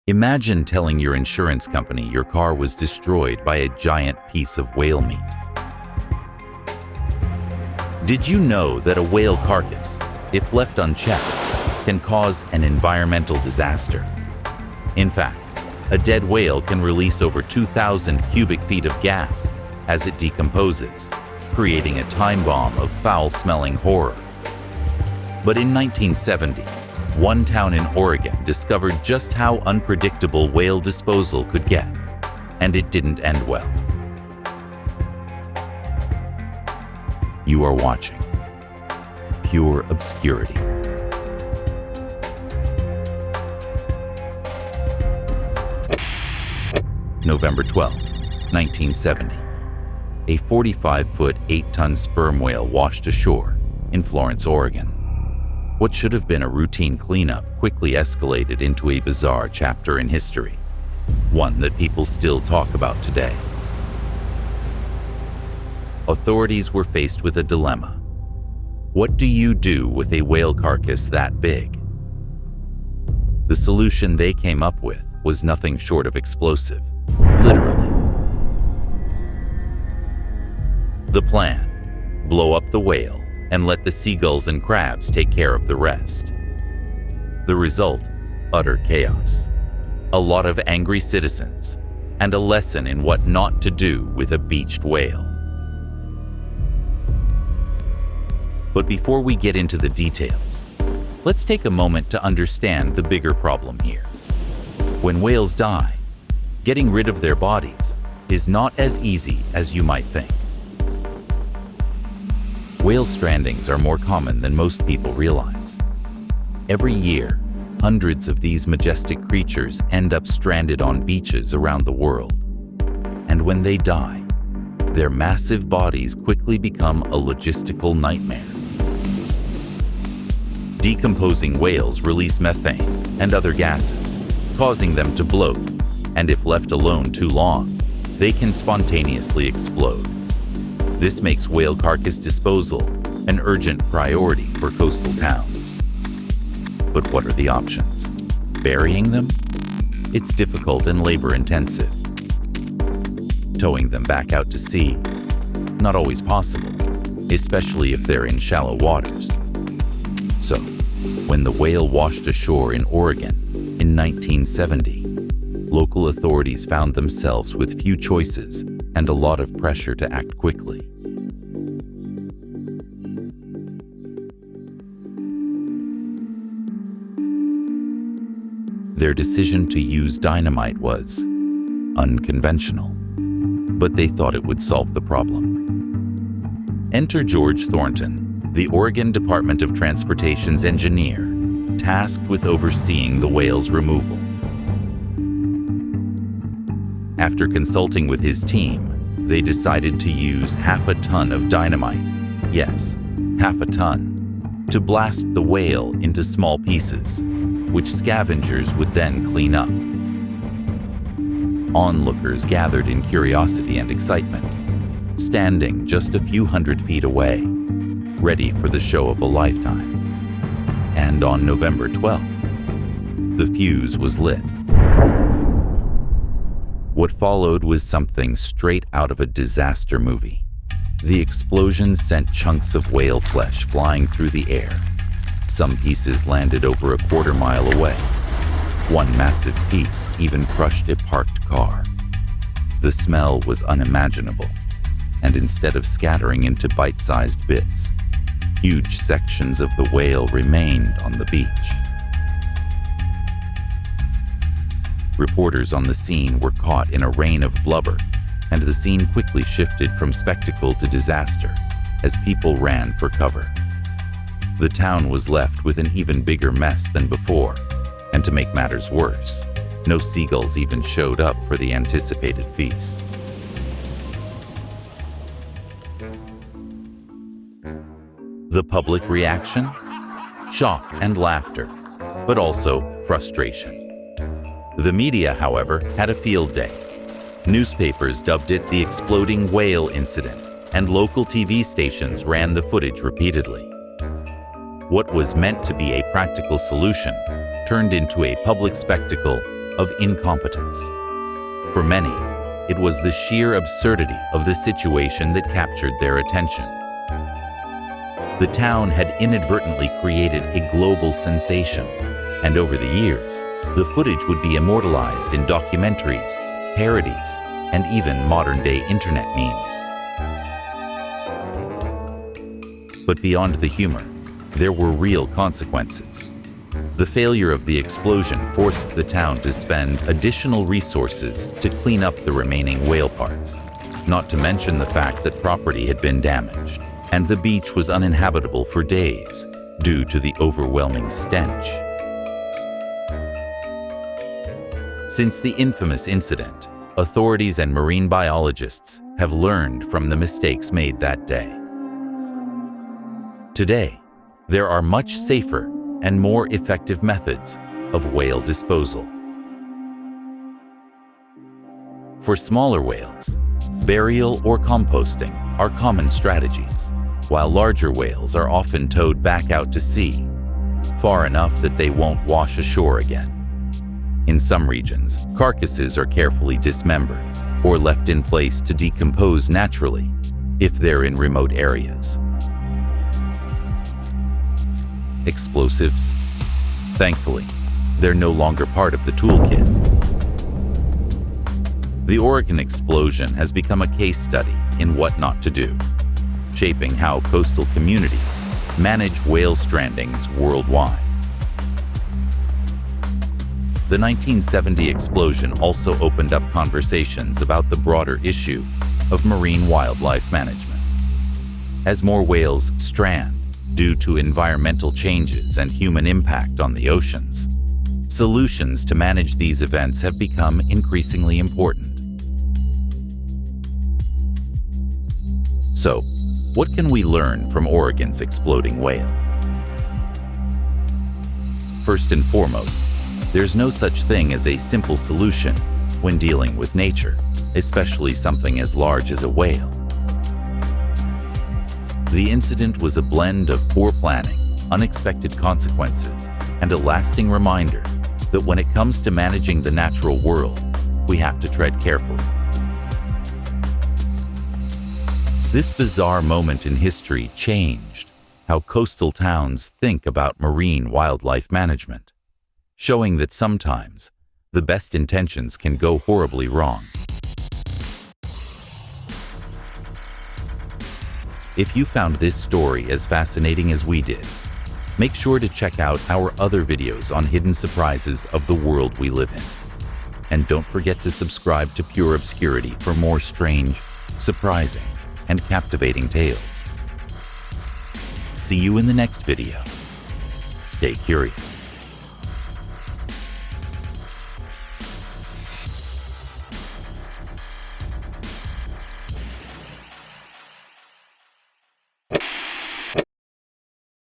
Imagine telling your insurance company your car was destroyed by a giant piece of whale meat. Did you know that a whale carcass, if left unchecked, can cause an environmental disaster? In fact, a dead whale can release over 2,000 cubic feet of gas as it decomposes, creating a time bomb of foul-smelling horror. But in 1970, one town in Oregon discovered just how unpredictable whale disposal could get, and it didn't end well. You are watching Pure Obscurity. November 12, 1970. A 45-foot, 8-ton sperm whale washed ashore in Florence, Oregon. What should have been a routine cleanup quickly escalated into a bizarre chapter in history, one that people still talk about today. Authorities were faced with a dilemma. What do you do with a whale carcass that big? The solution they came up with was nothing short of explosive, literally. The plan: blow up the whale and let the seagulls and crabs take care of the rest. The result: utter chaos, a lot of angry citizens, and a lesson in what not to do with a beached whale. But before we get into the details, let's take a moment to understand the bigger problem here. When whales die, getting rid of their bodies is not as easy as you might think. Whale strandings are more common than most people realize. Every year, hundreds of these majestic creatures end up stranded on beaches around the world. And when they die, their massive bodies quickly become a logistical nightmare. Decomposing whales release methane and other gases, causing them to bloat, and if left alone too long, they can spontaneously explode. This makes whale carcass disposal an urgent priority for coastal towns. But what are the options? Burying them? It's difficult and labor-intensive. Towing them back out to sea? Not always possible, especially if they're in shallow waters. So, when the whale washed ashore in Oregon in 1970, local authorities found themselves with few choices and a lot of pressure to act quickly. Their decision to use dynamite was unconventional, but they thought it would solve the problem. Enter George Thornton, the Oregon Department of Transportation's engineer, tasked with overseeing the whale's removal. After consulting with his team, they decided to use half a ton of dynamite, yes, half a ton, to blast the whale into small pieces, which scavengers would then clean up. Onlookers gathered in curiosity and excitement, standing just a few hundred feet away, ready for the show of a lifetime. And on November 12th, the fuse was lit. What followed was something straight out of a disaster movie. The explosion sent chunks of whale flesh flying through the air. Some pieces landed over a quarter-mile away. One massive piece even crushed a parked car. The smell was unimaginable, and instead of scattering into bite-sized bits, huge sections of the whale remained on the beach. Reporters on the scene were caught in a rain of blubber, and the scene quickly shifted from spectacle to disaster as people ran for cover. The town was left with an even bigger mess than before, and to make matters worse, no seagulls even showed up for the anticipated feast. The public reaction? Shock and laughter, but also frustration. The media, however, had a field day. Newspapers dubbed it the exploding whale incident, and local TV stations ran the footage repeatedly. What was meant to be a practical solution turned into a public spectacle of incompetence. For many, it was the sheer absurdity of the situation that captured their attention. The town had inadvertently created a global sensation, and over the years, the footage would be immortalized in documentaries, parodies, and even modern-day internet memes. But beyond the humor, there were real consequences. The failure of the explosion forced the town to spend additional resources to clean up the remaining whale parts, not to mention the fact that property had been damaged, and the beach was uninhabitable for days due to the overwhelming stench. Since the infamous incident, authorities and marine biologists have learned from the mistakes made that day. Today, there are much safer and more effective methods of whale disposal. For smaller whales, burial or composting are common strategies, while larger whales are often towed back out to sea, far enough that they won't wash ashore again. In some regions, carcasses are carefully dismembered or left in place to decompose naturally if they're in remote areas. Explosives? Thankfully, they're no longer part of the toolkit. The Oregon explosion has become a case study in what not to do, shaping how coastal communities manage whale strandings worldwide. The 1970 explosion also opened up conversations about the broader issue of marine wildlife management. As more whales strand due to environmental changes and human impact on the oceans, solutions to manage these events have become increasingly important. So, what can we learn from Oregon's exploding whale? First and foremost, there's no such thing as a simple solution when dealing with nature, especially something as large as a whale. The incident was a blend of poor planning, unexpected consequences, and a lasting reminder that when it comes to managing the natural world, we have to tread carefully. This bizarre moment in history changed how coastal towns think about marine wildlife management, showing that sometimes the best intentions can go horribly wrong. If you found this story as fascinating as we did, make sure to check out our other videos on hidden surprises of the world we live in. And don't forget to subscribe to Pure Obscurity for more strange, surprising, and captivating tales. See you in the next video. Stay curious.